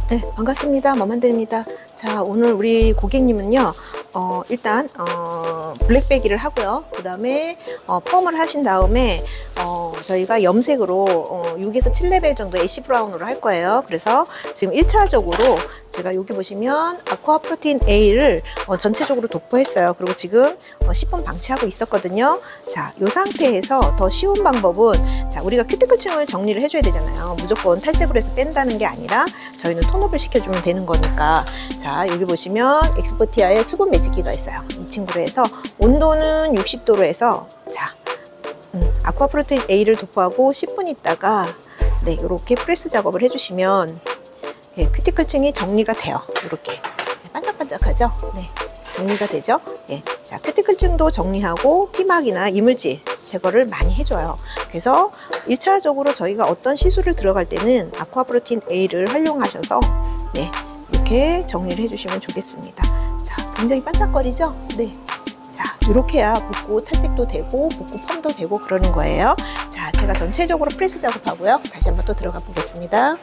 네, 반갑습니다. 머만들입니다. 자, 오늘 우리 고객님은요, 일단, 블랙배기를 하고요. 그 다음에, 펌을 하신 다음에, 저희가 염색으로, 6에서 7레벨 정도 애쉬 브라운으로 할 거예요. 그래서 지금 1차적으로 제가 여기 보시면 아쿠아 프로틴 A를 전체적으로 도포했어요. 그리고 지금 10분 방치하고 있었거든요. 자, 이 상태에서 더 쉬운 방법은, 자, 우리가 큐티클층을 정리를 해줘야 되잖아요. 무조건 탈색으로 해서 뺀다는 게 아니라, 저희는 톤업을 시켜주면 되는 거니까. 자, 여기 보시면 엑스포티아의 수분 매직기가 있어요. 이 친구로 해서 온도는 60도로 해서, 자, 아쿠아 프로틴 A를 도포하고 10분 있다가 네, 이렇게 프레스 작업을 해주시면 예, 큐티클층이 정리가 돼요. 이렇게 반짝반짝하죠? 네, 정리가 되죠? 예, 자, 큐티클층도 정리하고 피막이나 이물질 제거를 많이 해줘요. 그래서 1차적으로 저희가 어떤 시술을 들어갈 때는 아쿠아 프로틴 A를 활용하셔서 네, 이렇게 정리를 해주시면 좋겠습니다. 자, 굉장히 반짝거리죠? 네. 자, 이렇게 해야 붓고 탈색도 되고 붓고 펌도 되고 그러는 거예요. 자, 제가 전체적으로 프레스 작업하고요. 다시 한번 또 들어가 보겠습니다.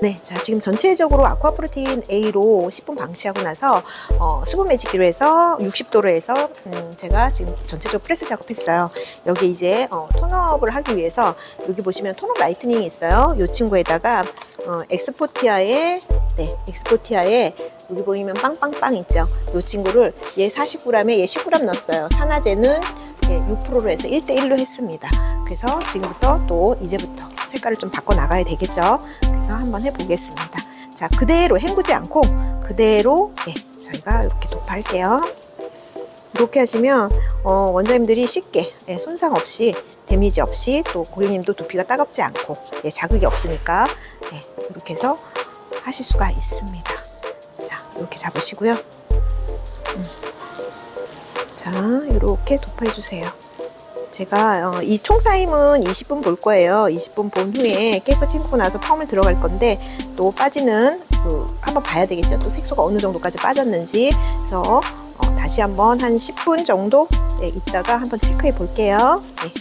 네, 자, 지금 전체적으로 아쿠아 프로틴 A로 10분 방치하고 나서 수분 매직기로 해서 60도로 해서 제가 지금 전체적으로 프레스 작업했어요. 여기 이제 톤업을 하기 위해서 여기 보시면 톤업 라이트닝이 있어요. 이 친구에다가 엑스포티아의 네, 엑스포티아의 여기 보이면 빵빵빵 있죠. 이 친구를 얘 40g에 얘 10g 넣었어요. 산화제는 6%로 해서 1대1로 했습니다. 그래서 지금부터 또 이제부터 색깔을 좀 바꿔 나가야 되겠죠. 그래서 한번 해보겠습니다. 자, 그대로 헹구지 않고 그대로 예, 저희가 이렇게 도포할게요. 이렇게 하시면 원장님들이 쉽게 예, 손상 없이 데미지 없이 또 고객님도 두피가 따갑지 않고 예, 자극이 없으니까 예, 이렇게 해서 하실 수가 있습니다. 자, 이렇게 잡으시고요. 자, 이렇게 도포해 주세요. 제가 이 총 타임은 20분 볼 거예요. 20분 본 후에 깨끗이 헹구고 나서 펌을 들어갈 건데 또 빠지는 한번 봐야 되겠죠. 또 색소가 어느 정도까지 빠졌는지. 그래서 다시 한번 한 10분 정도 네, 있다가 한번 체크해 볼게요. 네.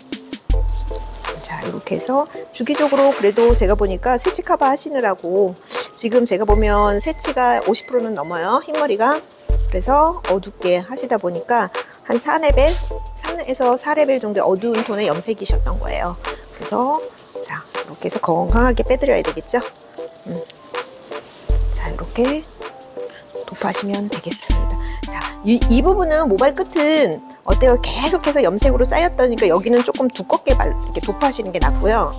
자, 이렇게 해서 주기적으로 그래도 제가 보니까 세치 커버 하시느라고 지금 제가 보면 세치가 50%는 넘어요. 흰머리가. 그래서 어둡게 하시다 보니까 한 4레벨, 3에서 4레벨 정도의 어두운 톤의 염색이셨던 거예요. 그래서 자, 이렇게 해서 건강하게 빼드려야 되겠죠. 자, 이렇게 도포하시면 되겠습니다. 자, 이 부분은 모발 끝은 어때요? 계속해서 염색으로 쌓였다니까 여기는 조금 두껍게 이렇게 도포하시는 게 낫고요.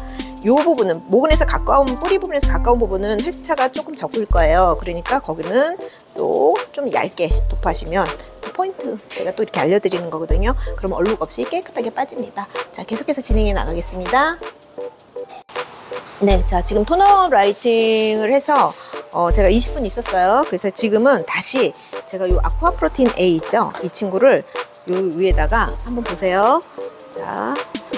이 부분은 모근에서 가까운 뿌리 부분에서 가까운 부분은 횟수차가 조금 적을 거예요. 그러니까 거기는 또 좀 얇게 도포하시면 포인트 제가 또 이렇게 알려드리는 거거든요. 그럼 얼룩 없이 깨끗하게 빠집니다. 자, 계속해서 진행해 나가겠습니다. 네, 자, 지금 톤업 라이팅을 해서 제가 20분 있었어요. 그래서 지금은 다시 제가 이 아쿠아 프로틴 A 있죠? 이 친구를 요 위에다가 한번 보세요. 자,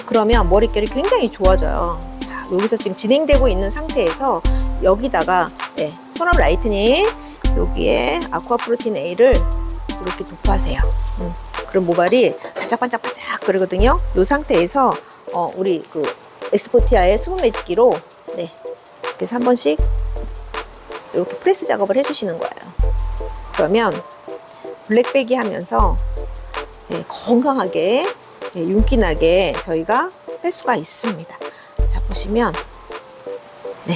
그러면 머릿결이 굉장히 좋아져요. 자, 여기서 지금 진행되고 있는 상태에서 여기다가 네, 톤업 라이트닝 여기에 아쿠아 프로틴 A를 이렇게 도포하세요. 그럼 모발이 반짝반짝반짝 그러거든요. 이 상태에서 우리 그 엑스포티아의 수분 매직기로 네, 그래서 한 번씩 이렇게 프레스 작업을 해주시는 거예요. 그러면 블랙배기 하면서 네, 건강하게 네, 윤기나게 저희가 할 수가 있습니다. 자, 보시면 네,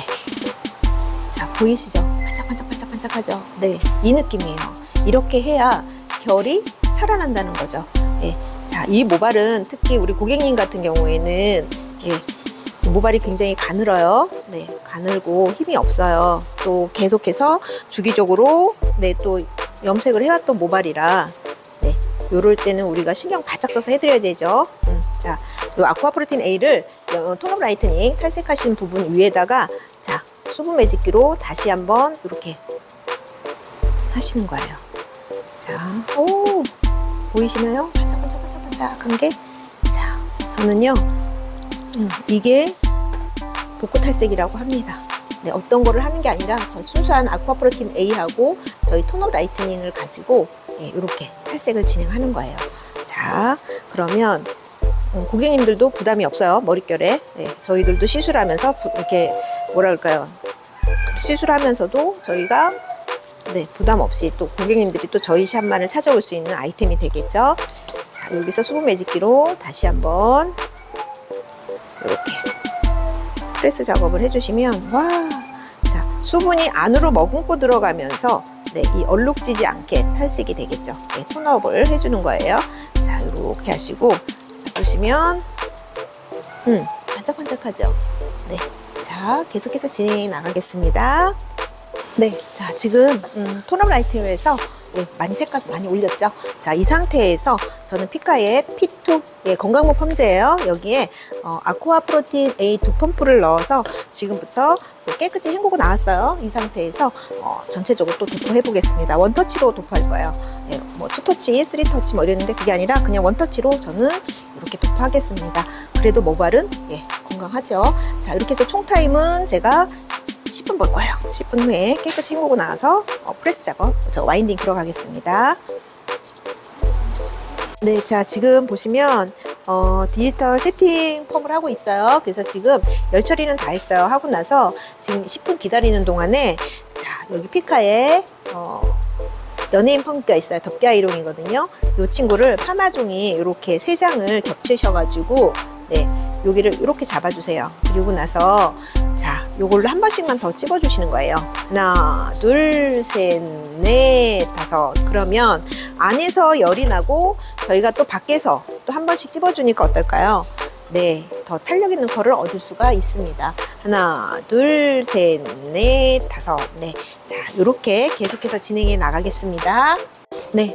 자, 보이시죠? 반짝반짝반짝반짝하죠? 네, 이 느낌이에요. 이렇게 해야 결이 살아난다는 거죠. 예, 자, 이 모발은 특히 우리 고객님 같은 경우에는 예, 지금 모발이 굉장히 가늘어요. 네, 가늘고 힘이 없어요. 또 계속해서 주기적으로 네, 또 염색을 해왔던 모발이라 네, 요럴 때는 우리가 신경 바짝 써서 해드려야 되죠. 자, 요 아쿠아 프로틴 A를 톤업 라이트닝 탈색하신 부분 위에다가 자, 수분 매직기로 다시 한번 이렇게 하시는 거예요. 자, 오, 보이시나요? 반짝반짝반짝반짝한 게. 자, 저는요, 이게 복구 탈색이라고 합니다. 네, 어떤 거를 하는 게 아니라 저 순수한 아쿠아 프로틴 A하고 저희 톤업 라이트닝을 가지고 네, 이렇게 탈색을 진행하는 거예요. 자, 그러면 고객님들도 부담이 없어요. 머릿결에. 네, 저희들도 시술하면서 이렇게 뭐라 그럴까요? 시술하면서도 저희가 부담 없이 또 고객님들이 또 저희 샵만을 찾아올 수 있는 아이템이 되겠죠. 자, 여기서 수분 매직기로 다시 한번 이렇게 프레스 작업을 해주시면, 와, 자, 수분이 안으로 머금고 들어가면서 이 얼룩지지 않게 탈색이 되겠죠. 톤업을 해주는 거예요. 자, 이렇게 하시고, 자, 보시면 반짝반짝하죠. 자, 계속해서 진행해 나가겠습니다. 자, 지금 톤업 라이트로 해서 많이 색깔 많이 올렸죠. 자, 이 상태에서 저는 피카의 P2 건강모 펌제예요. 여기에 아쿠아 프로틴 A 2펌프를 넣어서 지금부터 깨끗이 헹구고 나왔어요. 이 상태에서 전체적으로 또 도포해 보겠습니다. 원터치로 도포할 거예요. 뭐 투터치, 쓰리터치 뭐 이랬는데 그게 아니라 그냥 원터치로 저는 이렇게 도포하겠습니다. 그래도 모발은 건강하죠. 자, 이렇게 해서 총 타임은 제가 10분 볼 거예요. 10분 후에 깨끗이 헹구고 나와서 프레스 작업, 저 와인딩 들어가겠습니다. 자, 지금 보시면 디지털 세팅 펌을 하고 있어요. 그래서 지금 열 처리는 다 했어요. 하고 나서 지금 10분 기다리는 동안에, 자, 여기 피카의 연예인 펌프가 있어요. 덮개 아이롱이거든요. 이 친구를 파마종이 이렇게 3장을 겹치셔가지고 여기를 이렇게 잡아주세요. 그리고 나서, 자, 요걸로 한 번씩만 더 찝어주시는 거예요. 하나, 둘, 셋, 넷, 다섯. 그러면 안에서 열이 나고 저희가 또 밖에서 또 한 번씩 찝어주니까 어떨까요? 더 탄력 있는 컬을 얻을 수가 있습니다. 하나, 둘, 셋, 넷, 다섯. 자, 이렇게 계속해서 진행해 나가겠습니다.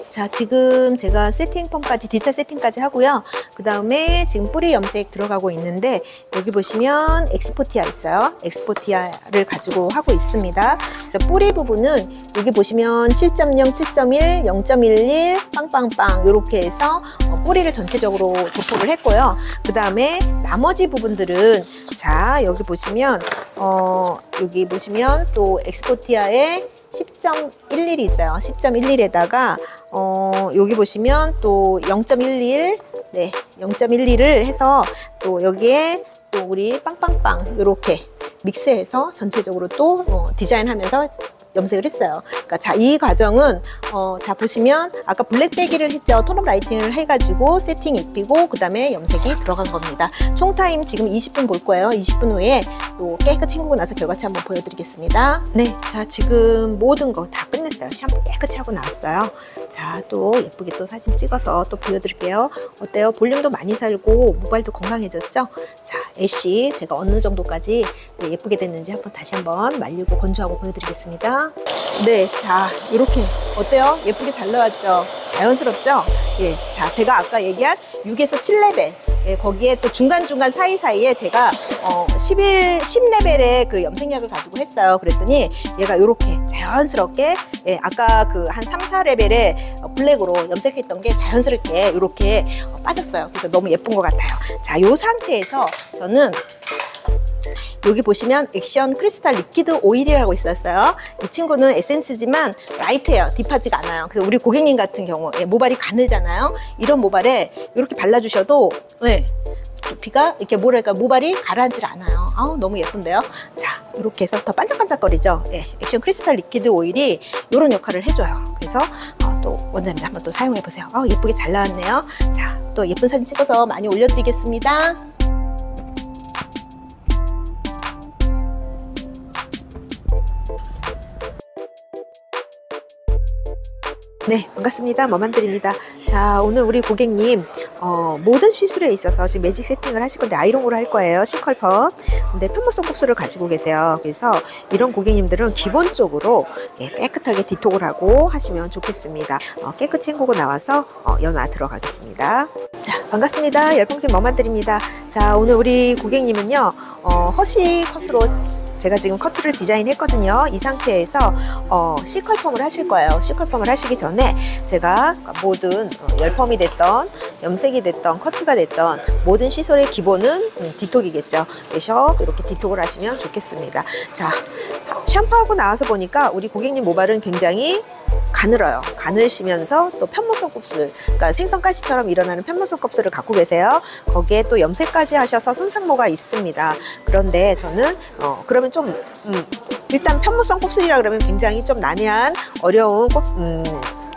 자, 지금 제가 세팅 펌까지, 디지털 세팅까지 하고요. 그 다음에 지금 뿌리 염색 들어가고 있는데, 여기 보시면 엑스포티아 있어요. 엑스포티아를 가지고 하고 있습니다. 그래서 뿌리 부분은 여기 보시면 7.0, 7.1, 0.11, 빵빵빵 이렇게 해서 뿌리를 전체적으로 도포를 했고요. 그 다음에 나머지 부분들은, 자, 여기 보시면 또 엑스포티아에 10.11이 있어요. 10.11에다가 여기 보시면 또 0.11, 0.11을 해서 또 여기에 또 우리 빵빵빵 이렇게 믹스해서 전체적으로 또 디자인하면서 염색을 했어요. 그러니까 자, 이 과정은 자, 보시면 아까 블랙배기를 했죠. 톤업 라이팅을 해가지고 세팅 입히고 그 다음에 염색이 들어간 겁니다. 총 타임 지금 20분 볼 거예요. 20분 후에 또 깨끗이 헹구고 나서 결과치 한번 보여드리겠습니다. 자, 지금 모든 거 다 끝냈어요. 샴푸 깨끗이 하고 나왔어요. 자, 또 예쁘게 또 사진 찍어서 또 보여드릴게요. 어때요? 볼륨도 많이 살고 모발도 건강해졌죠? 자, 애쉬 제가 어느 정도까지 예쁘게 됐는지 다시 한번 말리고 건조하고 보여드리겠습니다. 자, 이렇게 어때요? 예쁘게 잘 나왔죠? 자연스럽죠? 자, 제가 아까 얘기한 6에서 7레벨, 거기에 또 중간중간 사이사이에 제가 10레벨의 그 염색약을 가지고 했어요. 그랬더니 얘가 이렇게 자연스럽게, 아까 그 한 3, 4레벨의 블랙으로 염색했던 게 자연스럽게 이렇게 빠졌어요. 그래서 너무 예쁜 것 같아요. 자, 이 상태에서 저는 여기 보시면 액션 크리스탈 리퀴드 오일이라고 있었어요. 이 친구는 에센스지만 라이트해요. 딥하지가 않아요. 그래서 우리 고객님 같은 경우 모발이 가늘잖아요. 이런 모발에 이렇게 발라주셔도 두피가 이렇게 모발이 가라앉질 않아요. 아우, 너무 예쁜데요. 자, 이렇게 해서 더 반짝반짝거리죠. 액션 크리스탈 리퀴드 오일이 이런 역할을 해줘요. 그래서 또 원장님 한번 또 사용해 보세요. 예쁘게 잘 나왔네요. 자, 또 예쁜 사진 찍어서 많이 올려드리겠습니다. 반갑습니다. 머만드립니다. 자, 오늘 우리 고객님 모든 시술에 있어서 지금 매직 세팅을 하실 건데 아이롱으로 할 거예요. C컬펌. 근데 편모성 곱슬을 가지고 계세요. 그래서 이런 고객님들은 기본적으로 깨끗하게 디톡을 하고 하시면 좋겠습니다. 깨끗이 헹구고 나와서 연화 들어가겠습니다. 자, 반갑습니다. 열풍팀 머만드립니다. 자, 오늘 우리 고객님은요, 허쉬 컷으로 제가 지금 커트를 디자인했거든요. 이 상태에서 C컬펌을 하실 거예요. C컬펌을 하시기 전에 제가 모든 열펌이 됐던 염색이 됐던 커트가 됐던 모든 시술의 기본은 디톡이겠죠. 그래서 이렇게 디톡을 하시면 좋겠습니다. 자, 샴푸하고 나와서 보니까 우리 고객님 모발은 굉장히 가늘어요. 가늘시면서 또 편모성 곱슬, 그러니까 생선가시처럼 일어나는 편모성 곱슬을 갖고 계세요. 거기에 또 염색까지 하셔서 손상모가 있습니다. 그런데 저는 그러면 좀 일단 편모성 곱슬이라 그러면 굉장히 좀 난해한 어려운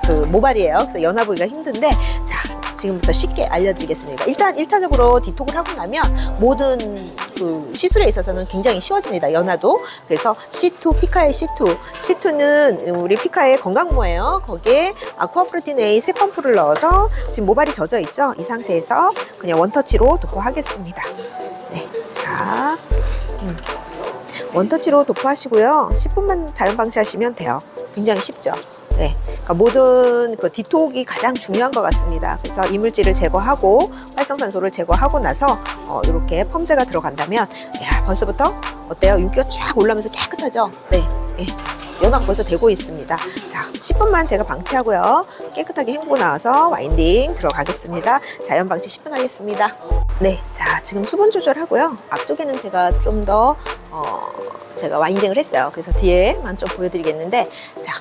그 모발이에요. 그래서 연화 보기가 힘든데, 자, 지금부터 쉽게 알려드리겠습니다. 일단 1차적으로 디톡을 하고 나면 모든 그 시술에 있어서는 굉장히 쉬워집니다. 연화도. 그래서 C2, 피카의 C2. C2는 우리 피카의 건강모예요. 거기에 아쿠아프로틴 A 3펌프를 넣어서 지금 모발이 젖어 있죠. 이 상태에서 그냥 원터치로 도포하겠습니다. 네, 자, 원터치로 도포하시고요. 10분만 자연 방치하시면 돼요. 굉장히 쉽죠. 네, 그러니까 모든 그 디톡이 가장 중요한 것 같습니다. 그래서 이물질을 제거하고 활성산소를 제거하고 나서 이렇게 펌제가 들어간다면, 야, 벌써부터 어때요? 윤기가 쫙 올라오면서 깨끗하죠? 네, 네. 연화가 벌써 되고 있습니다. 자, 10분만 제가 방치하고요. 깨끗하게 헹구고 나와서 와인딩 들어가겠습니다. 자연 방치 10분 하겠습니다. 네, 자, 지금 수분 조절하고요. 앞쪽에는 제가 좀 더 제가 와인딩을 했어요. 그래서 뒤에만 좀 보여드리겠는데, 자,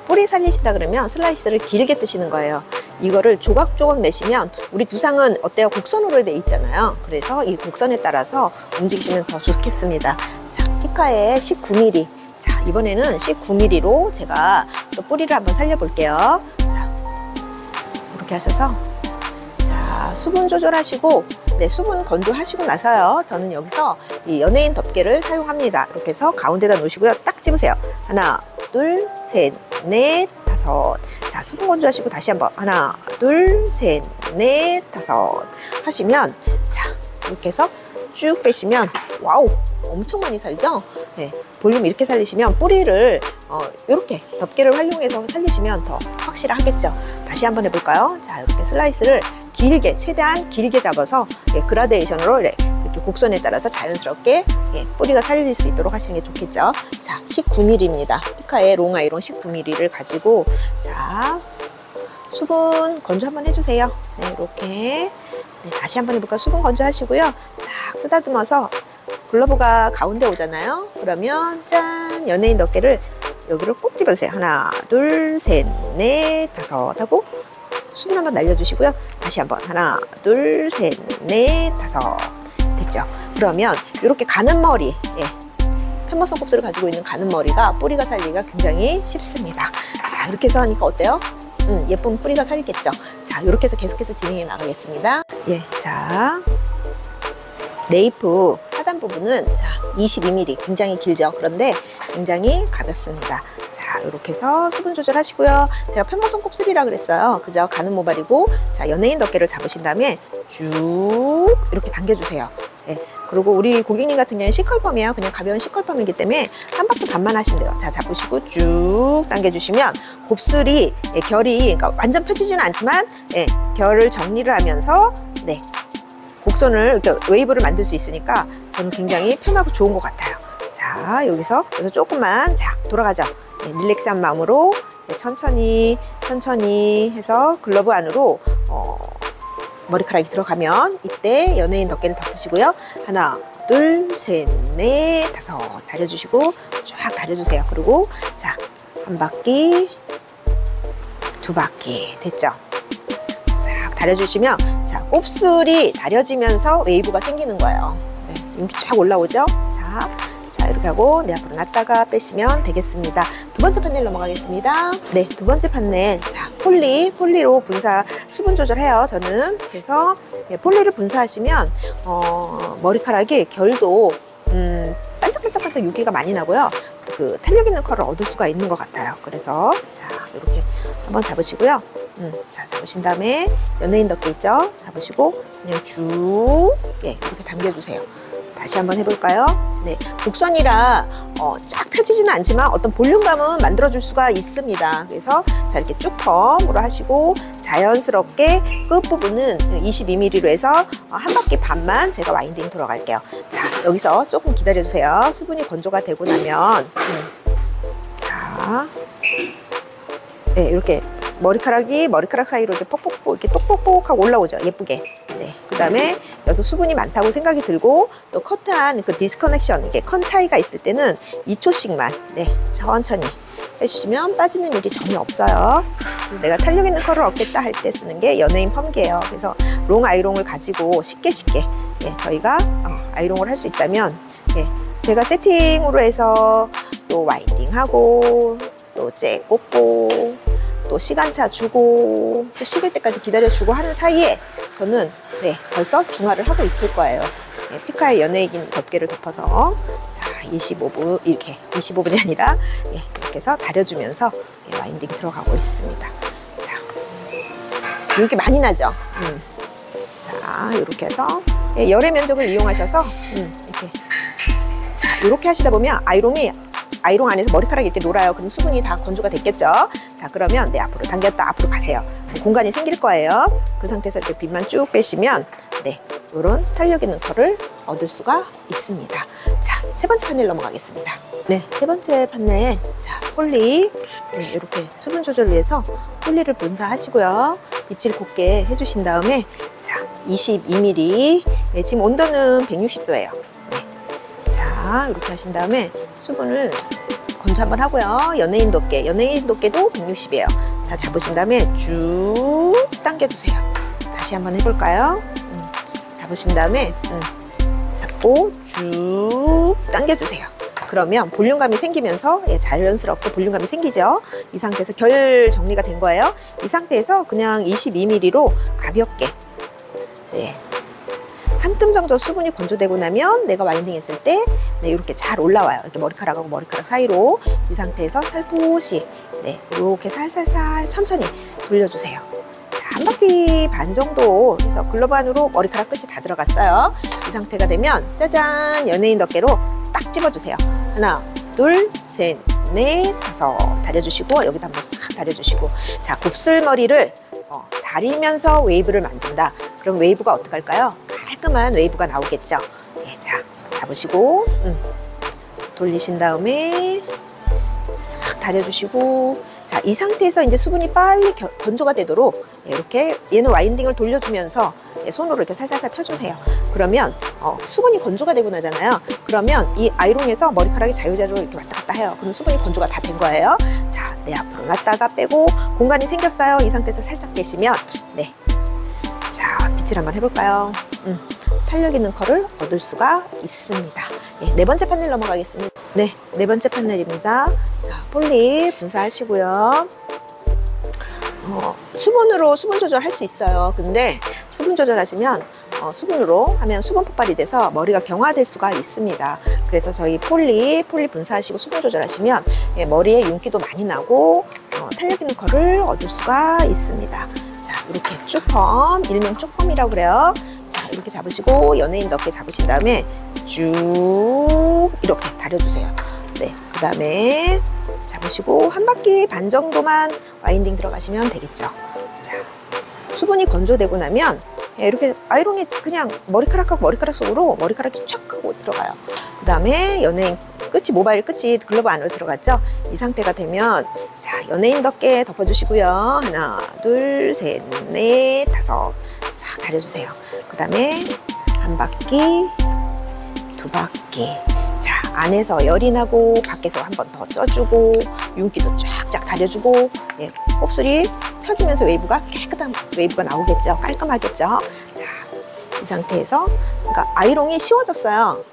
뿌리 살리시다 그러면 슬라이스를 길게 뜨시는 거예요. 이거를 조각조각 내시면 우리 두상은 어때요? 곡선으로 돼 있잖아요. 그래서 이 곡선에 따라서 움직이시면 더 좋겠습니다. 자, 피카의 19mm. 자, 이번에는 19mm로 제가 또 뿌리를 한번 살려볼게요. 자, 이렇게 하셔서, 자, 수분 조절하시고, 네, 수분 건조하시고 나서요. 저는 여기서 이 연예인 덮개를 사용합니다. 이렇게 해서 가운데다 놓으시고요. 딱 집으세요. 하나, 둘, 셋, 넷, 다섯. 자, 수분 건조하시고 다시 한번 하나, 둘, 셋, 넷, 다섯 하시면, 자, 이렇게 해서 쭉 빼시면, 와우, 엄청 많이 살죠? 네, 볼륨 이렇게 살리시면 뿌리를 이렇게 덮개를 활용해서 살리시면 더 확실하겠죠. 다시 한번 해볼까요? 자, 이렇게 슬라이스를 길게, 최대한 길게 잡아서, 예, 그라데이션으로 이렇게 곡선에 따라서 자연스럽게, 예, 뿌리가 살릴 수 있도록 하시는 게 좋겠죠. 자, 19mm입니다. 피카의 롱아이론 19mm를 가지고, 자, 수분 건조 한번 해주세요. 네, 이렇게. 네, 다시 한번 해볼까요? 수분 건조 하시고요. 싹 쓰다듬어서 글러브가 가운데 오잖아요. 그러면 짠, 연예인 덮개를 여기를 꼭 집어주세요. 하나, 둘, 셋, 넷, 다섯 하고 수분 한번 날려주시고요. 다시 한번 하나, 둘, 셋, 넷, 다섯. 됐죠? 그러면 이렇게 가는 머리, 예, 편모성 곱슬을 가지고 있는 가는 머리가 뿌리가 살리기가 굉장히 쉽습니다. 자, 이렇게 해서 하니까 어때요? 예쁜 뿌리가 살겠죠? 자, 이렇게 해서 계속해서 진행해 나가겠습니다. 예, 자, 네이프 하단 부분은, 자, 22mm 굉장히 길죠? 그런데 굉장히 가볍습니다. 자, 이렇게 해서 수분 조절하시고요. 제가 편모성 곱슬이라 그랬어요. 그죠? 가는 모발이고, 자, 연예인 덮개를 잡으신 다음에 쭉 이렇게 당겨주세요. 네. 그리고 우리 고객님 같은 경우는 C컬펌이에요. 그냥 가벼운 C컬펌이기 때문에 한 바퀴 반만 하시면 돼요. 자, 잡으시고 쭉 당겨주시면 곱슬이, 예, 결이, 그러니까 완전 펴지지는 않지만, 예, 결을 정리를 하면서, 네, 곡선을 이렇게 웨이브를 만들 수 있으니까 저는 굉장히 편하고 좋은 것 같아요. 자, 여기서 조금만, 자, 돌아가죠. 네, 릴렉스한 마음으로, 네, 천천히 해서 글러브 안으로 머리카락이 들어가면 이때 연예인 덮개를 덮으시고요. 하나, 둘, 셋, 넷, 다섯 다려주시고 쫙 다려주세요. 그리고 자, 한 바퀴, 두 바퀴 됐죠? 싹 다려주시면, 자, 곱슬이 다려지면서 웨이브가 생기는 거예요. 네, 윤기 쫙 올라오죠? 자, 이렇게 하고 내 앞으로 놨다가 빼시면 되겠습니다. 두 번째 판넬 넘어가겠습니다. 네, 두 번째 판넬. 자, 폴리로 분사, 수분 조절해요. 저는. 그래서, 네, 폴리를 분사하시면 머리카락이 결도 반짝반짝반짝 윤기가 많이 나고요. 그 탄력 있는 컬을 얻을 수가 있는 것 같아요. 그래서 자, 이렇게 한번 잡으시고요. 자, 잡으신 다음에 연예인 덮개 있죠? 잡으시고 그냥 쭉, 예, 이렇게 당겨주세요. 다시 한번 해볼까요? 네, 곡선이라 쫙 펴지지는 않지만 어떤 볼륨감은 만들어줄 수가 있습니다. 그래서 자, 이렇게 쭉 펌으로 하시고 자연스럽게 끝부분은 22mm로 해서 한 바퀴 반만 제가 와인딩 돌아갈게요. 자, 여기서 조금 기다려주세요. 수분이 건조가 되고 나면 자, 네, 이렇게 머리카락 사이로 이렇게 퍽퍽퍽 이렇게 똑똑똑하고 올라오죠. 예쁘게. 네. 그 다음에 여기서 수분이 많다고 생각이 들고 또 커트한 그 디스커넥션, 이게 컨 차이가 있을 때는 2초씩만, 네, 천천히 해주시면 빠지는 일이 전혀 없어요. 내가 탄력 있는 컬을 얻겠다 할 때 쓰는 게 연예인 펌기예요. 그래서 롱 아이롱을 가지고 쉽게 저희가 아이롱을 할 수 있다면, 제가 세팅으로 해서 또 와인딩하고 또 재 꽂고 또 시간차 주고 또 식을 때까지 기다려주고 하는 사이에 저는 벌써 중화를 하고 있을 거예요. 피카의 연예인 덮개를 덮어서 25분, 이렇게 25분이 아니라 이렇게 해서 다려주면서 와인딩 들어가고 있습니다. 자, 이렇게 많이 나죠? 자, 이렇게 해서 열의 면적을 이용하셔서 이렇게, 자, 이렇게 하시다 보면 아이롱 안에서 머리카락이 이렇게 놀아요. 그럼 수분이 다 건조가 됐겠죠? 자, 그러면 앞으로 당겼다 앞으로 가세요. 공간이 생길 거예요. 그 상태에서 이렇게 빗만 쭉 빼시면 이런 탄력 있는 컬을 얻을 수가 있습니다. 자, 세 번째 판넬 넘어가겠습니다. 세 번째 판넬, 자, 폴리, 이렇게 수분 조절을 위해서 폴리를 분사하시고요. 빗질 곱게 해주신 다음에, 자, 22mm, 지금 온도는 160도예요. 자, 이렇게 하신 다음에 수분을 건조 한번 하고요. 연예인 덮개도 160이에요. 자, 잡으신 다음에 쭉 당겨주세요. 다시 한번 해볼까요? 잡으신 다음에 잡고 쭉 당겨주세요. 그러면 볼륨감이 생기면서 자연스럽게 볼륨감이 생기죠. 이 상태에서 결 정리가 된 거예요. 이 상태에서 그냥 22mm로 가볍게 한 뜸 정도 수분이 건조되고 나면 내가 와인딩 했을 때 이렇게 잘 올라와요. 이렇게 머리카락하고 머리카락 사이로. 이 상태에서 살포시 이렇게 살살살 천천히 돌려주세요. 자, 한 바퀴 반 정도 해서 글러브 안으로 머리카락 끝이 다 들어갔어요. 이 상태가 되면 짜잔, 연예인 덮개로 딱 집어주세요. 하나, 둘, 셋, 넷, 다섯 다려주시고, 여기도 한번 싹 다려주시고. 자, 곱슬머리를 다리면서 웨이브를 만든다. 그럼 웨이브가 어떻게 할까요? 깔끔한 웨이브가 나오겠죠. 자, 잡으시고 돌리신 다음에 싹 다려주시고. 자, 이 상태에서 이제 수분이 빨리 건조가 되도록 이렇게 얘는 와인딩을 돌려주면서 손으로 이렇게 살살살 펴주세요. 그러면 수분이 건조가 되고 나잖아요. 그러면 이 아이롱에서 머리카락이 자유자재로 이렇게 왔다 갔다 해요. 그럼 수분이 건조가 다 된 거예요. 자, 앞으로 갔다가 빼고 공간이 생겼어요. 이 상태에서 살짝 빼시면 자, 빗질 한번 해볼까요? 탄력 있는 컬을 얻을 수가 있습니다. 네 번째 판넬 넘어가겠습니다. 네 번째 판넬입니다. 자, 폴리 분사하시고요. 수분으로 수분 조절할 수 있어요. 근데 수분 조절하시면 수분으로 하면 수분 폭발이 돼서 머리가 경화될 수가 있습니다. 그래서 저희 폴리 분사하시고 수분 조절하시면 머리에 윤기도 많이 나고 탄력 있는 컬을 얻을 수가 있습니다. 자, 이렇게 쭉펌, 일명 쭉펌이라고 그래요. 자, 이렇게 잡으시고 연예인 덮개 잡으신 다음에 쭉 이렇게 다려주세요. 그 다음에 잡으시고 한 바퀴 반 정도만 와인딩 들어가시면 되겠죠. 자, 수분이 건조되고 나면 이렇게 아이롱에 그냥 머리카락하고 머리카락 속으로 머리카락이 쫙 하고 들어가요. 그 다음에 연예인 끝이, 모바일 끝이 글러브 안으로 들어갔죠. 이 상태가 되면 자, 연예인 덮개 덮어주시고요. 하나, 둘, 셋, 넷, 다섯 싹 다려주세요. 그 다음에 한 바퀴, 두 바퀴. 자, 안에서 열이 나고 밖에서 한 번 더 쪄주고 윤기도 쫙쫙 다려주고 곱슬이 펴지면서 웨이브가 깨끗한 웨이브가 나오겠죠. 깔끔하겠죠. 자, 이 상태에서 그러니까 아이롱이 쉬워졌어요.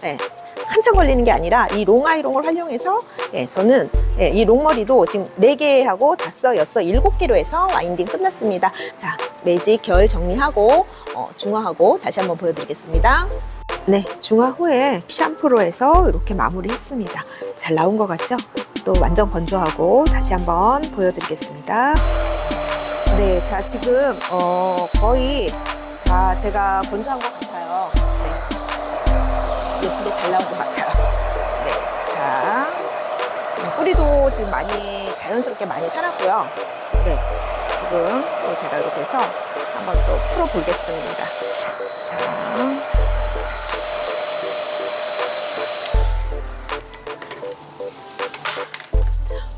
한참 걸리는 게 아니라 이 롱 아이롱을 활용해서 저는 이 롱머리도 지금 4개하고 5, 6, 7개로 해서 와인딩 끝났습니다. 자, 매직 결 정리하고 중화하고 다시 한번 보여드리겠습니다. 중화 후에 샴푸로 해서 이렇게 마무리했습니다. 잘 나온 것 같죠? 또 완전 건조하고 다시 한번 보여드리겠습니다. 자, 지금 거의 다 제가 건조한 것 같아요. 예쁘게 잘 나온 것 같아요. 자, 뿌리도 지금 많이 자연스럽게 많이 살았고요. 지금 또 제가 이렇게 해서 한번 또 풀어 보겠습니다. 자,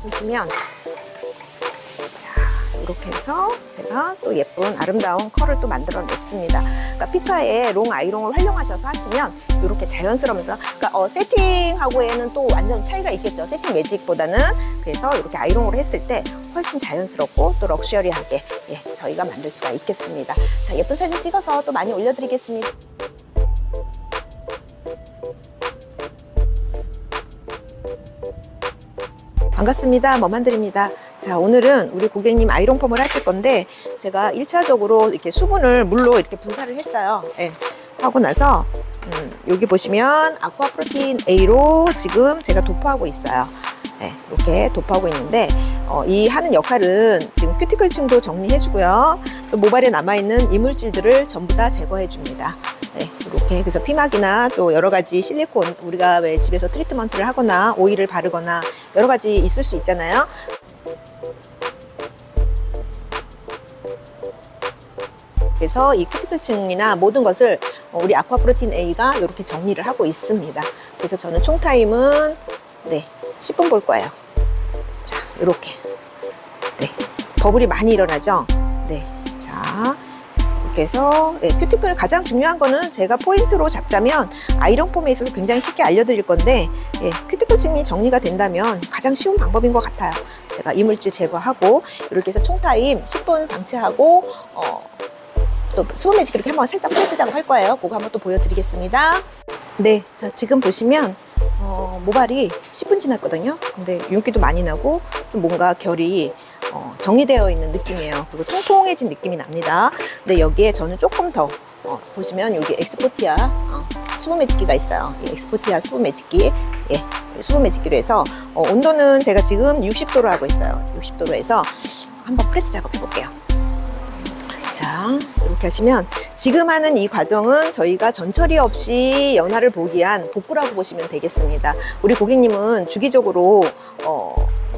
보시면 자, 이렇게 해서 제가 또 예쁜 아름다운 컬을 또 만들어냈습니다. 그러니까 피카의 롱 아이롱을 활용하셔서 하시면 이렇게 자연스러우면서, 그러니까 세팅하고에는 또 완전 차이가 있겠죠. 세팅 매직보다는. 그래서 이렇게 아이롱으로 했을 때 훨씬 자연스럽고 또 럭셔리하게 저희가 만들 수가 있겠습니다. 자, 예쁜 사진 찍어서 또 많이 올려드리겠습니다. 반갑습니다. 머만들입니다. 자, 오늘은 우리 고객님 아이롱 펌을 하실 건데, 제가 1차적으로 이렇게 수분을 물로 이렇게 분사를 했어요. 하고 나서 여기 보시면 아쿠아 프로틴 A로 지금 제가 도포하고 있어요. 이렇게 도포하고 있는데, 이 하는 역할은 지금 큐티클층도 정리해주고요, 또 모발에 남아있는 이물질들을 전부 다 제거해줍니다. 이렇게. 그래서 피막이나 또 여러 가지 실리콘, 우리가 왜 집에서 트리트먼트를 하거나 오일을 바르거나 여러 가지 있을 수 있잖아요. 그래서 이 큐티클층이나 모든 것을 우리 아쿠아 프로틴 A가 이렇게 정리를 하고 있습니다. 그래서 저는 총 타임은 10분 볼 거예요. 자, 이렇게. 버블이 많이 일어나죠? 자, 이렇게 해서 큐티클 가장 중요한 거는 제가 포인트로 잡자면 아이롱 폼에 있어서 굉장히 쉽게 알려드릴 건데, 큐티클층이 정리가 된다면 가장 쉬운 방법인 것 같아요. 제가 이물질 제거하고 이렇게 해서 총 타임 10분 방치하고 또 수분 매직 이렇게 한번 살짝 프레스 작업 할 거예요. 그거 한번 또 보여드리겠습니다. 자, 지금 보시면 모발이 10분 지났거든요. 근데 윤기도 많이 나고 좀 뭔가 결이 정리되어 있는 느낌이에요. 그리고 통통해진 느낌이 납니다. 근데 여기에 저는 조금 더 보시면 여기 엑스포티아 수분 매직기가 있어요. 이 엑스포티아 수분 매직기, 수분 매직기로 해서 온도는 제가 지금 60도로 하고 있어요. 60도로 해서 한번 프레스 작업해 볼게요. 자, 이렇게 하시면 지금 하는 이 과정은 저희가 전처리 없이 연화를 보기 위한 복구라고 보시면 되겠습니다. 우리 고객님은 주기적으로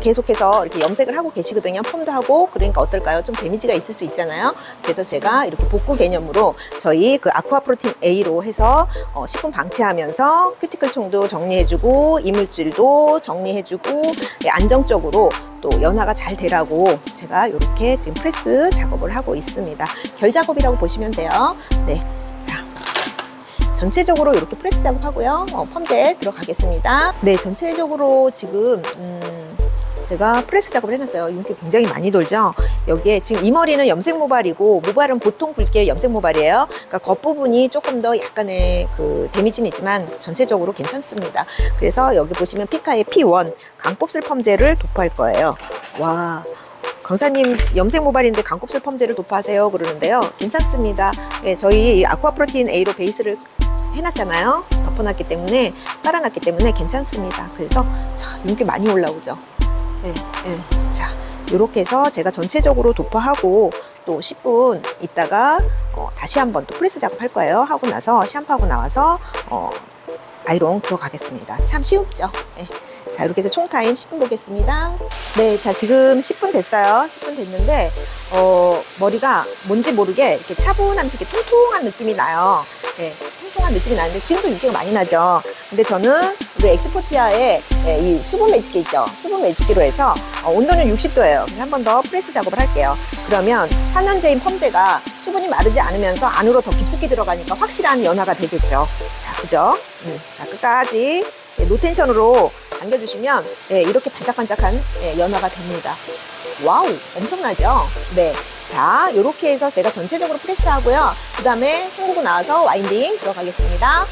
계속해서 이렇게 염색을 하고 계시거든요. 펌도 하고. 그러니까 어떨까요? 좀 데미지가 있을 수 있잖아요. 그래서 제가 이렇게 복구 개념으로 저희 그 아쿠아 프로틴 A로 해서 10분 방치하면서 큐티클 총도 정리해주고 이물질도 정리해주고 안정적으로 또 연화가 잘 되라고 제가 이렇게 지금 프레스 작업을 하고 있습니다. 결 작업이라고 보시면 돼요. 자, 전체적으로 이렇게 프레스 작업하고요. 펌제 들어가겠습니다. 전체적으로 지금 제가 프레스 작업을 해놨어요. 윤기 굉장히 많이 돌죠. 여기에 지금 이 머리는 염색 모발이고, 모발은 보통 굵게 염색 모발이에요. 그러니까 겉부분이 조금 더 약간의 그 데미지는 있지만 전체적으로 괜찮습니다. 그래서 여기 보시면 피카의 P1 강곱슬 펌제를 도포할 거예요. 와, 강사님 염색 모발인데 강곱슬 펌제를 도포하세요 그러는데요. 괜찮습니다. 저희 아쿠아 프로틴 A로 베이스를 해놨잖아요. 덮어놨기 때문에, 깔아놨기 때문에 괜찮습니다. 그래서 자, 윤기 많이 올라오죠. 자, 이렇게 해서 제가 전체적으로 도포하고 또 10분 있다가 다시 한번 또 프레스 작업할 거예요. 하고 나서 샴푸하고 나와서 아이롱 들어가겠습니다. 참 쉽죠? 자, 이렇게 해서 총 타임 10분 보겠습니다. 자, 지금 10분 됐어요. 10분 됐는데 머리가 뭔지 모르게 이렇게 차분하면서 이렇게 통통한 느낌이 나요. 통통한 느낌이 나는데 지금도 윤기가 많이 나죠. 근데 저는 우리 엑스포티아의 이 수분 매직기 있죠. 수분 매직기로 해서 온도는 60도예요. 한 번 더 프레스 작업을 할게요. 그러면 한연제인 펌제가 수분이 마르지 않으면서 안으로 더 깊숙이 들어가니까 확실한 연화가 되겠죠. 자, 그죠? 자, 끝까지 노텐션으로 당겨주시면 이렇게 반짝반짝한 연화가 됩니다. 와우, 엄청나죠? 자, 이렇게 해서 제가 전체적으로 프레스하고요. 그 다음에 헹구고 나와서 와인딩 들어가겠습니다.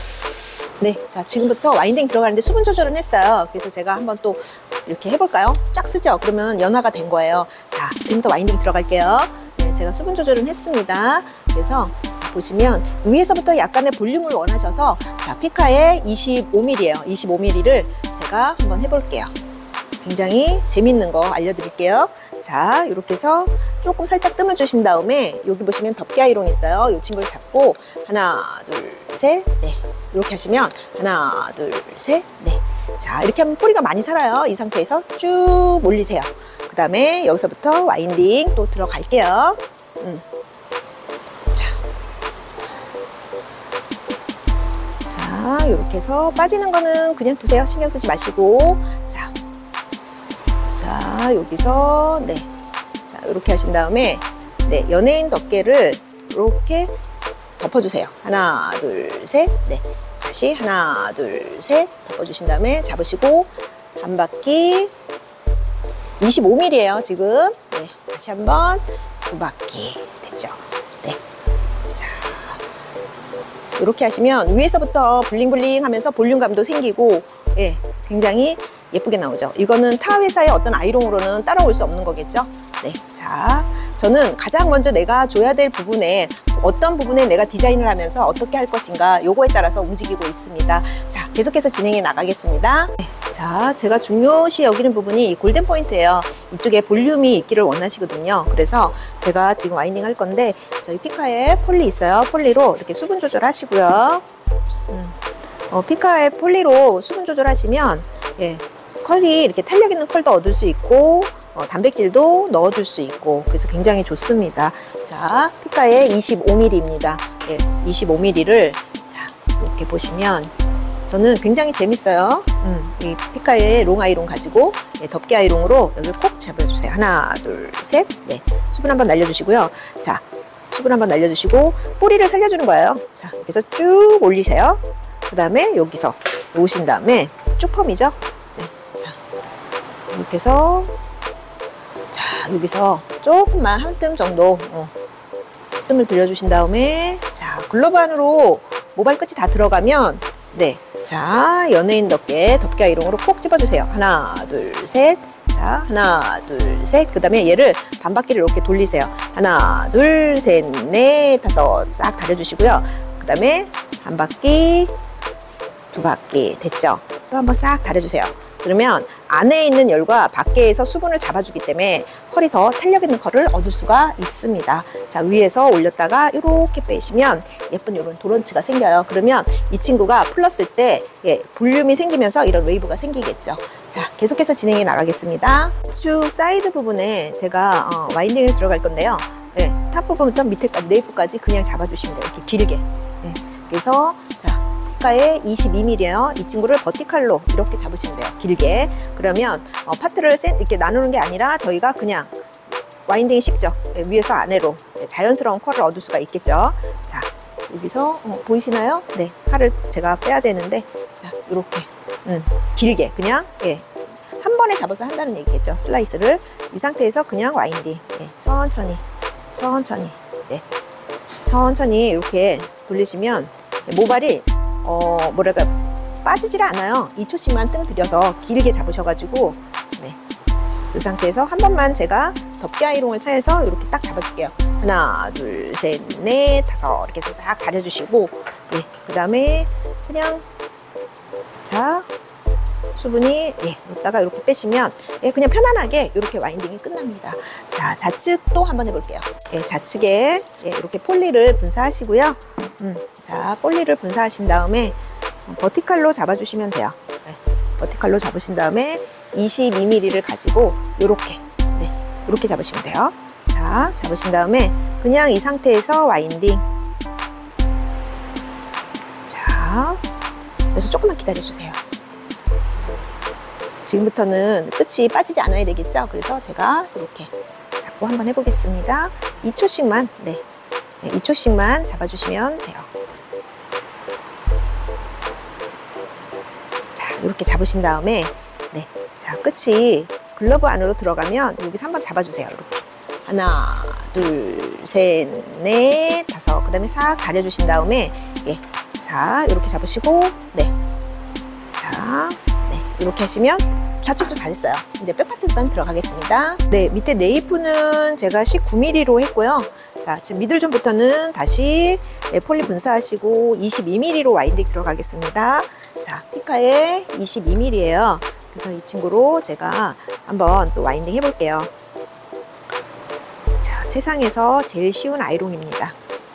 자, 지금부터 와인딩 들어가는데 수분 조절은 했어요. 그래서 제가 한번 또 이렇게 해볼까요? 쫙 쓰죠? 그러면 연화가 된 거예요. 자, 지금부터 와인딩 들어갈게요. 제가 수분 조절은 했습니다. 그래서 보시면 위에서부터 약간의 볼륨을 원하셔서, 자, 피카의 25mm예요. 25mm를 제가 한번 해볼게요. 굉장히 재밌는 거 알려드릴게요. 자, 이렇게 해서 조금 살짝 뜸을 주신 다음에 여기 보시면 덮개 아이롱 있어요. 이 친구를 잡고 하나, 둘, 셋, 이렇게 하시면 하나, 둘, 셋, 자, 이렇게 하면 뿌리가 많이 살아요. 이 상태에서 쭉 올리세요. 그 다음에 여기서부터 와인딩 또 들어갈게요. 자, 이렇게 해서 빠지는 거는 그냥 두세요. 신경 쓰지 마시고. 자, 여기서 자, 이렇게 하신 다음에 네, 연예인 덮개를 이렇게 덮어주세요. 하나, 둘, 셋. 네, 다시 하나, 둘, 셋 덮어주신 다음에 잡으시고 한 바퀴 25mm예요 지금. 네, 다시 한번 두 바퀴 됐죠. 네, 자 이렇게 하시면 위에서부터 블링블링 하면서 볼륨감도 생기고 예, 굉장히 예쁘게 나오죠. 이거는 타 회사의 어떤 아이롱으로는 따라올 수 없는 거겠죠. 네, 자 저는 가장 먼저 내가 줘야 될 부분에 어떤 부분에 내가 디자인을 하면서 어떻게 할 것인가 요거에 따라서 움직이고 있습니다. 자, 계속해서 진행해 나가겠습니다. 네, 자, 제가 중요시 여기는 부분이 이 골든 포인트예요. 이쪽에 볼륨이 있기를 원하시거든요. 그래서 제가 지금 와인딩 할 건데 저희 피카에 폴리 있어요. 폴리로 이렇게 수분 조절하시고요. 피카에 폴리로 수분 조절하시면 예, 컬이 이렇게 탄력 있는 컬도 얻을 수 있고 단백질도 넣어줄 수 있고 그래서 굉장히 좋습니다. 자, 피카의 25mm입니다. 예, 25mm를 자 이렇게 보시면 저는 굉장히 재밌어요. 이 피카의 롱 아이롱 가지고 예, 덮개 아이롱으로 여기 콕 잡아주세요. 하나, 둘, 셋. 네, 수분 한번 날려주시고요. 자, 수분 한번 날려주시고 뿌리를 살려주는 거예요. 자, 여기서 쭉 올리세요. 그 다음에 여기서 놓으신 다음에 쭉 펌이죠. 네, 자, 이렇게 해서 자, 여기서 조금만 한 뜸 정도 뜸을 들여주신 다음에 자, 글러브 안으로 모발 끝이 다 들어가면 네, 자, 연예인 덮개 아이롱으로 콕 집어주세요. 하나, 둘, 셋. 자, 하나, 둘, 셋. 그 다음에 얘를 반바퀴를 이렇게 돌리세요. 하나, 둘, 셋, 넷, 다섯 싹 다려주시고요. 그 다음에 한 바퀴, 두 바퀴 됐죠? 또 한번 싹 다려주세요. 그러면 안에 있는 열과 밖에서 수분을 잡아주기 때문에 컬이 더 탄력 있는 컬을 얻을 수가 있습니다. 자, 위에서 올렸다가 이렇게 빼시면 예쁜 이런 도런치가 생겨요. 그러면 이 친구가 풀렀을 때 예, 볼륨이 생기면서 이런 웨이브가 생기겠죠. 자, 계속해서 진행해 나가겠습니다. 쭉 사이드 부분에 제가 와인딩을 들어갈 건데요. 예, 탑 부분부터 밑에까지 네이프까지 그냥 잡아주시면 돼요. 이렇게 길게. 예, 그래서 자. 피카의 22mm예요. 이 친구를 버티칼로 이렇게 잡으시면 돼요. 길게. 그러면 파트를 이렇게 나누는 게 아니라 저희가 그냥 와인딩이 쉽죠. 네, 위에서 아래로 네, 자연스러운 컬을 얻을 수가 있겠죠. 자, 여기서 보이시나요? 네, 칼을 제가 빼야 되는데 자, 이렇게 길게 그냥 예, 한 번에 잡아서 한다는 얘기겠죠. 슬라이스를 이 상태에서 그냥 와인딩 네, 천천히 네, 천천히 이렇게 돌리시면 네, 모발이 뭐랄까 빠지질 않아요. 2초씩만 뜸 들여서 길게 잡으셔가지고 네, 이 상태에서 한 번만 제가 덮개 아이롱을 차해서 이렇게 딱 잡아줄게요. 하나, 둘, 셋, 넷, 다섯 이렇게 해서 싹 가려주시고 네, 그 다음에 그냥 자 수분이 예, 놓다가 이렇게 빼시면 예, 그냥 편안하게 이렇게 와인딩이 끝납니다. 자, 좌측도 한번 해볼게요. 예, 좌측에 예, 이렇게 폴리를 분사하시고요. 자, 폴리를 분사하신 다음에 버티칼로 잡아주시면 돼요. 네, 버티칼로 잡으신 다음에 22mm를 가지고 이렇게 네, 이렇게 잡으시면 돼요. 자, 잡으신 다음에 그냥 이 상태에서 와인딩. 자, 그래서 조금만 기다려주세요. 지금부터는 끝이 빠지지 않아야 되겠죠? 그래서 제가 이렇게 잡고 한번 해보겠습니다. 2초씩만, 네, 2초씩만 잡아주시면 돼요. 자, 이렇게 잡으신 다음에, 네, 자, 끝이 글러브 안으로 들어가면 여기서 한번 잡아주세요. 이렇게. 하나, 둘, 셋, 넷, 다섯. 그 다음에 싹 가려주신 다음에, 예, 자, 이렇게 잡으시고, 네, 자, 네, 이렇게 하시면 좌측도 다 됐어요. 이제 뼈 파트만 들어가겠습니다. 네, 밑에 네이프는 제가 19mm로 했고요. 자, 지금 미들존부터는 다시 네, 폴리 분사하시고 22mm로 와인딩 들어가겠습니다. 자, 피카의 22mm예요. 그래서 이 친구로 제가 한번 또 와인딩 해볼게요. 자, 세상에서 제일 쉬운 아이롱입니다.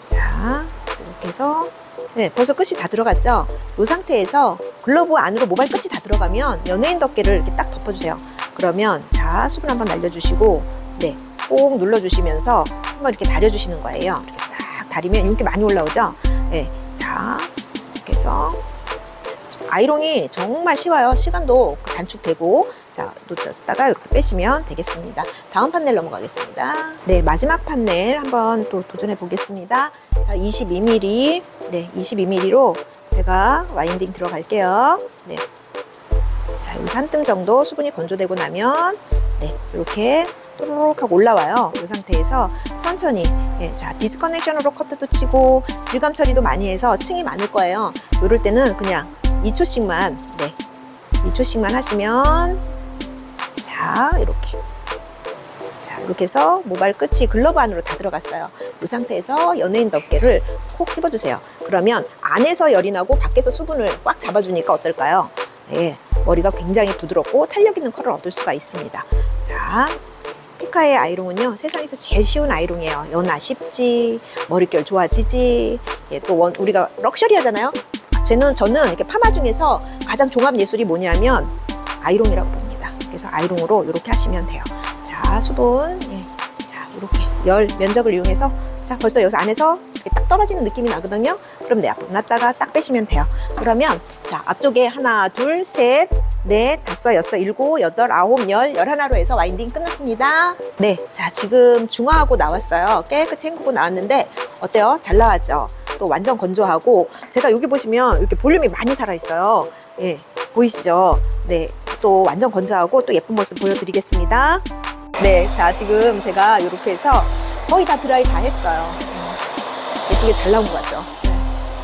자, 이렇게 해서 네, 벌써 끝이 다 들어갔죠? 이 상태에서 글러브 안으로 모발 끝이 다 들어가면 연예인 덮개를 이렇게 딱 덮어주세요. 그러면 자, 수분 한번 날려주시고 네, 꼭 눌러주시면서 한번 이렇게 다려주시는 거예요. 이렇게 싹 다리면 이렇게 많이 올라오죠? 네, 자, 이렇게 해서 아이롱이 정말 쉬워요. 시간도 단축되고. 자, 놓쳤다가 이렇게 빼시면 되겠습니다. 다음 판넬 넘어가겠습니다. 네, 마지막 판넬 한번 또 도전해 보겠습니다. 자, 22mm. 네, 22mm로 제가 와인딩 들어갈게요. 네. 자, 여기서 한 뜸 정도 수분이 건조되고 나면 네, 이렇게 또르륵 하고 올라와요. 이 상태에서 천천히 자, 디스커넥션으로 커트도 치고 질감 처리도 많이 해서 층이 많을 거예요. 이럴 때는 그냥 2초씩만 2초씩만 하시면 자, 이렇게 해서 모발 끝이 글러브 안으로 다 들어갔어요. 이 상태에서 연예인 덮개를 콕 집어주세요. 그러면 안에서 열이 나고 밖에서 수분을 꽉 잡아주니까 어떨까요? 네, 머리가 굉장히 부드럽고 탄력 있는 컬을 얻을 수가 있습니다. 자, 피카의 아이롱은요, 세상에서 제일 쉬운 아이롱이에요. 연화 쉽지, 머릿결 좋아지지. 예, 또 우리가 럭셔리 하잖아요. 저는 이렇게 파마 중에서 가장 종합 예술이 뭐냐면 아이롱이라고 봅니다. 그래서 아이롱으로 이렇게 하시면 돼요. 자, 수분, 자, 이렇게 열 면적을 이용해서 자, 벌써 여기서 안에서 이렇게 딱 떨어지는 느낌이 나거든요. 그럼 네, 앞으로 놨다가 딱 빼시면 돼요. 그러면 자, 앞쪽에 하나, 둘, 셋, 넷, 다섯, 여섯, 일곱, 여덟, 아홉, 열, 11화로 해서 와인딩 끝났습니다. 네, 자, 지금 중화하고 나왔어요. 깨끗이 헹구고 나왔는데 어때요? 잘 나왔죠? 또 완전 건조하고 제가 여기 보시면 이렇게 볼륨이 많이 살아있어요. 예, 보이시죠? 네, 또 완전 건조하고 또 예쁜 모습 보여드리겠습니다. 네, 자, 지금 제가 이렇게 해서 거의 다 드라이 다 했어요. 예쁘게 잘 나온 것 같죠?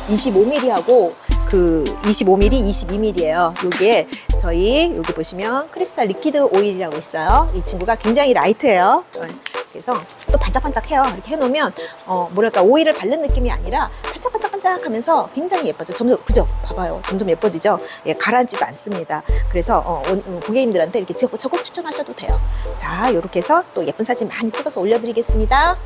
25mm하고 그 25mm, 22mm예요. 요게 저희 여기 보시면 크리스탈 리퀴드 오일이라고 있어요. 이 친구가 굉장히 라이트해요. 그래서 또 반짝반짝해요. 이렇게 해놓으면 뭐랄까 오일을 바른 느낌이 아니라 반짝반짝반짝하면서 굉장히 예뻐져. 점점 그죠? 봐봐요. 점점 예뻐지죠? 예, 가라앉지도 않습니다. 그래서 고객님들한테 이렇게 적극 추천하셔도 돼요. 자, 이렇게 해서 또 예쁜 사진 많이 찍어서 올려드리겠습니다.